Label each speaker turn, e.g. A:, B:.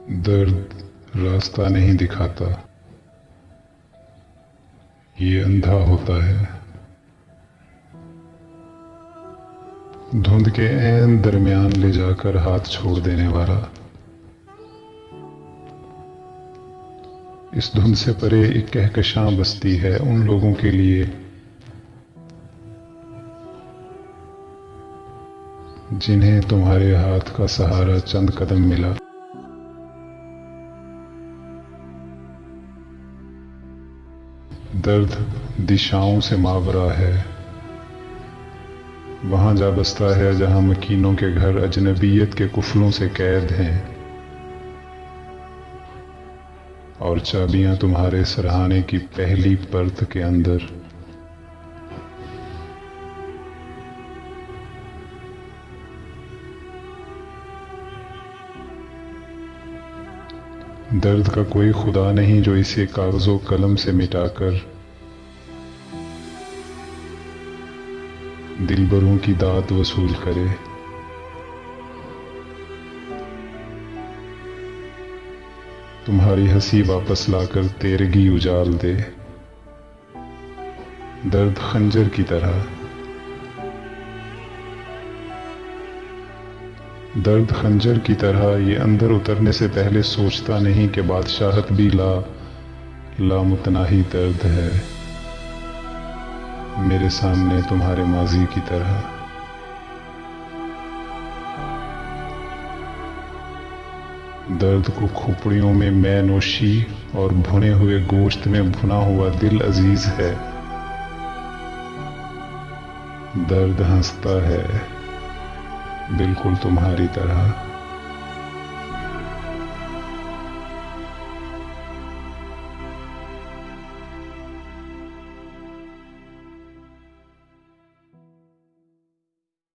A: दर्द रास्ता नहीं दिखाता, ये अंधा होता है। धुंध के ऐन दरमियान ले जाकर हाथ छोड़ देने वाला। इस धुंध से परे एक कहकशां बस्ती है उन लोगों के लिए जिन्हें तुम्हारे हाथ का सहारा चंद कदम मिला। दर्द दिशाओं से मावरा है, वहां जा बसता है जहां मकीनों के घर अजनबियत के कुफलों से कैद हैं और चाबियां तुम्हारे सरहाने की पहली परत के अंदर। दर्द का कोई खुदा नहीं जो इसे कागजों कलम से मिटाकर दिलबरों की दाद वसूल करे। तुम्हारी हंसी वापस लाकर तेरगी उजाल दे। दर्द खंजर की तरह, दर्द खंजर की तरह ये अंदर उतरने से पहले सोचता नहीं कि बादशाहत भी लामुतनाही दर्द है, मेरे सामने तुम्हारे माजी की तरह। दर्द को खोपड़ियों में मैं नोशी और भुने हुए गोश्त में भुना हुआ दिल अजीज है। दर्द हंसता है बिल्कुल तुम्हारी तरह।